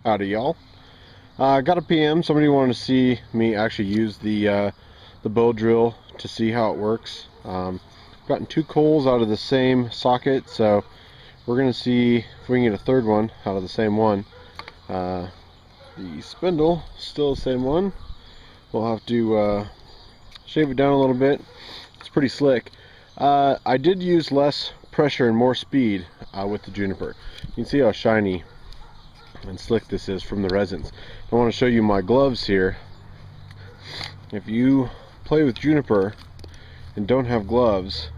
Howdy, y'all. I got a PM. Somebody wanted to see me actually use the bow drill to see how it works. Gotten two coals out of the same socket, so we're gonna see if we can get a third one out of the same one. The spindle still the same one. We'll have to shave it down a little bit. It's pretty slick. I did use less pressure and more speed with the Juniper. You can see how shiny and slick this is from the resins. I want to show you my gloves here. If you play with Juniper and don't have gloves,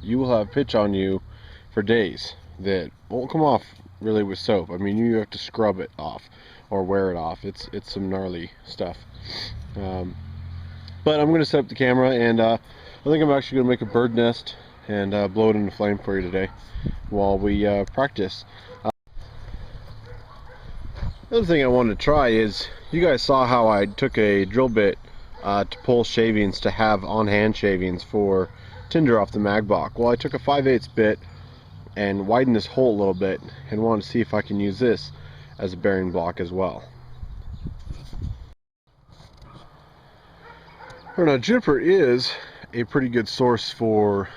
you will have pitch on you for days that won't come off really with soap. I mean, you have to scrub it off or wear it off. It's some gnarly stuff. But I'm going to set up the camera, and I think I'm actually going to make a bird nest and blow it into flame for you today while we practice. The other thing I wanted to try is, you guys saw how I took a drill bit to pull shavings, to have on-hand shavings for tinder off the mag block. Well, I took a 5/8 bit and widened this hole a little bit and wanted to see if I can use this as a bearing block as well. Now, Juniper is a pretty good source for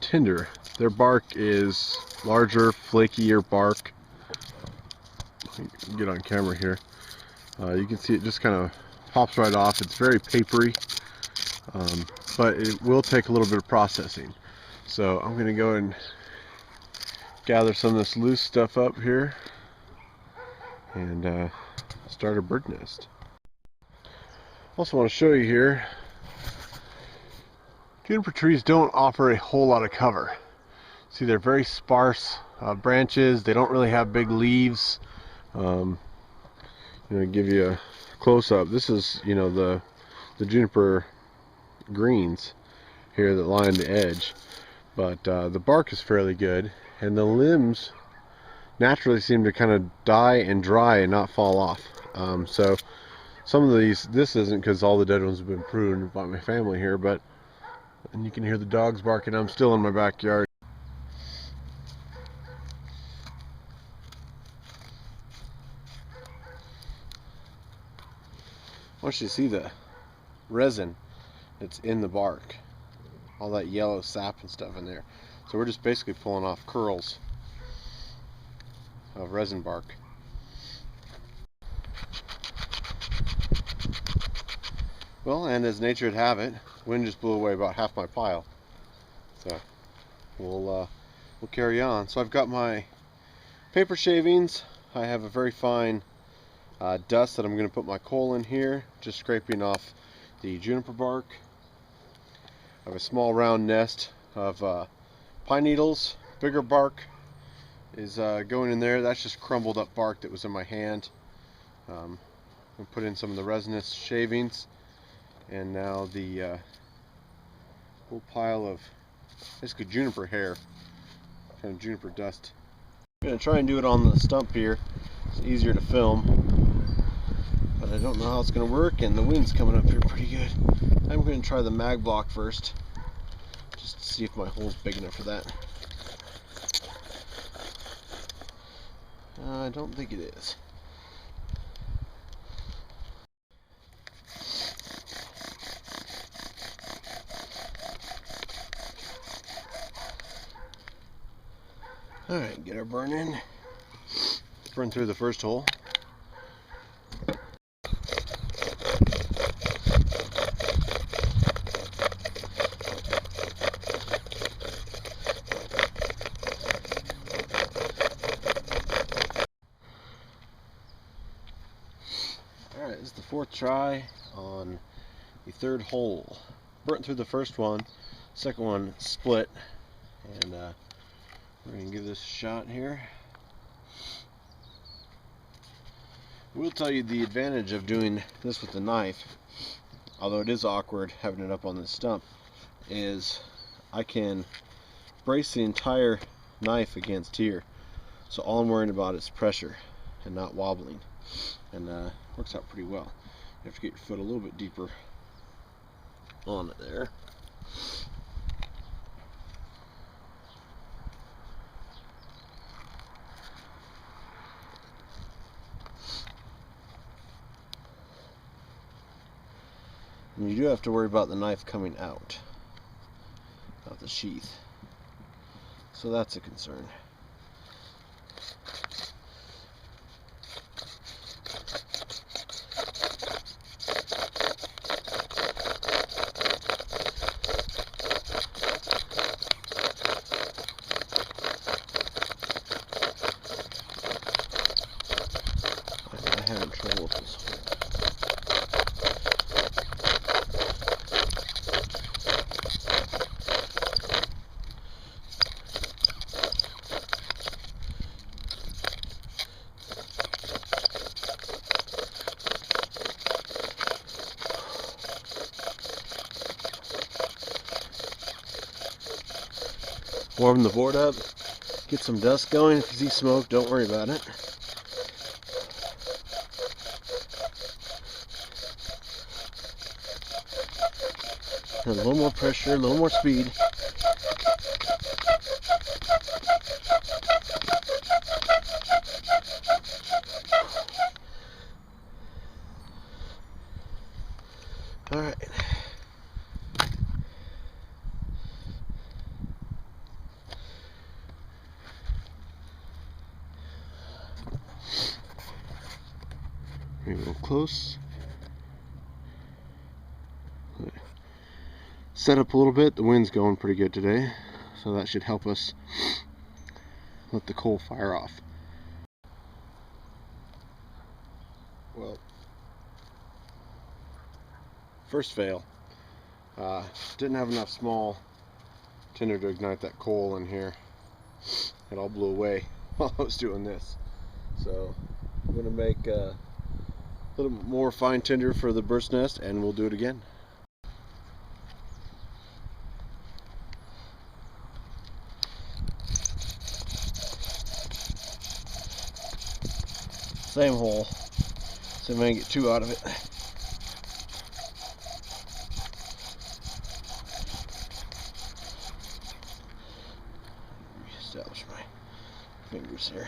tinder. Their bark is larger, flakier bark. Get on camera here. You can see it just kind of pops right off. It's very papery, but it will take a little bit of processing. So I'm going to go and gather some of this loose stuff up here and start a bird nest. Also want to show you here, juniper trees don't offer a whole lot of cover. See, they're very sparse branches. They don't really have big leaves. Give you a close-up. This is, the juniper greens here that line the edge, but the bark is fairly good, and the limbs naturally seem to kind of die and dry and not fall off. So some of these, this isn't because all the dead ones have been pruned by my family here, but, and you can hear the dogs barking. I'm still in my backyard. I want you to see the resin that's in the bark, all that yellow sap and stuff in there. So we're just basically pulling off curls of resin bark. Well, and as nature would have it, wind just blew away about half my pile. So we'll carry on. So I've got my paper shavings. I have a very fine dust that I'm going to put my coal in here, just scraping off the juniper bark. I have a small round nest of pine needles. Bigger bark is going in there. That's just crumbled up bark that was in my hand. I'm going to put in some of the resinous shavings, and now the whole pile of basically juniper hair, kind of juniper dust. I'm going to try and do it on the stump here. It's easier to film, but I don't know how it's going to work, and the wind's coming up here pretty good. I'm going to try the mag block first, just to see if my hole's big enough for that. I don't think it is. Alright, get our burn in. Burn through the first hole. Alright, this is the fourth try on the third hole. Burnt through the first one, second one split, and we're going to give this a shot here. I will tell you the advantage of doing this with the knife, although it is awkward having it up on the stump, is I can brace the entire knife against here. So all I'm worrying about is pressure and not wobbling, and works out pretty well. You have to get your foot a little bit deeper on it there. And you do have to worry about the knife coming out of the sheath. So that's a concern. I'm having trouble with this hole. Warm the board up, get some dust going. If you see smoke, don't worry about it. And a little more pressure, a little more speed. All right. Maybe a little close. Set up a little bit. The wind's going pretty good today, so that should help us let the coal fire off. Well, first fail. Didn't have enough small tinder to ignite that coal in here. It all blew away while I was doing this. So I'm gonna make a little more fine tinder for the bird's nest, and we'll do it again. Same hole, so I may get two out of it. Reestablish my fingers here.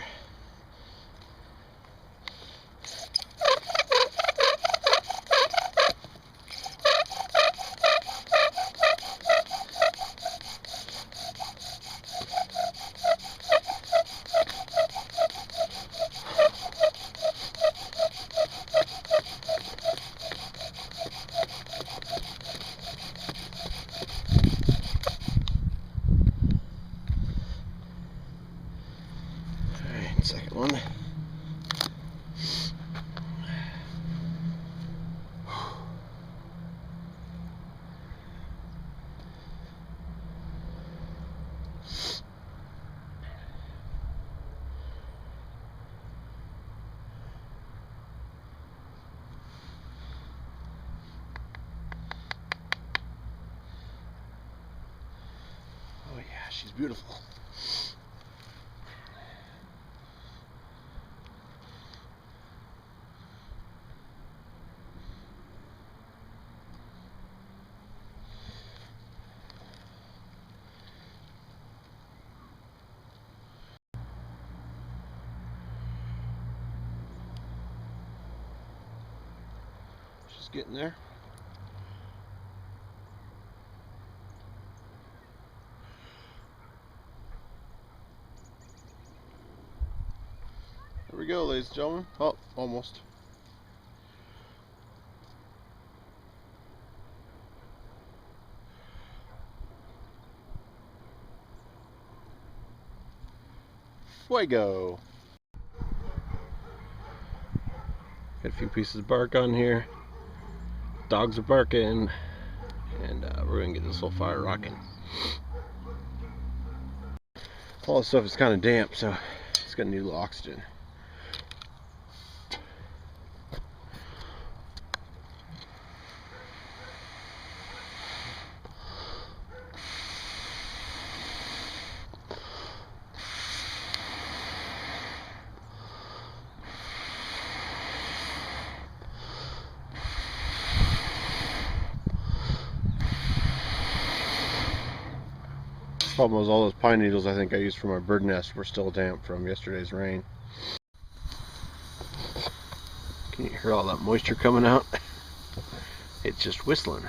Second one. Oh yeah, she's beautiful. She's getting there. There we go, ladies and gentlemen. Oh, almost. Fuego. Got a few pieces of bark on here. Dogs are barking, and we're gonna get this whole fire rocking. All this stuff is kind of damp, so it's gonna need a little oxygen. Problem was all those pine needles I think I used for my bird nest were still damp from yesterday's rain. Can you hear all that moisture coming out? it's just whistling.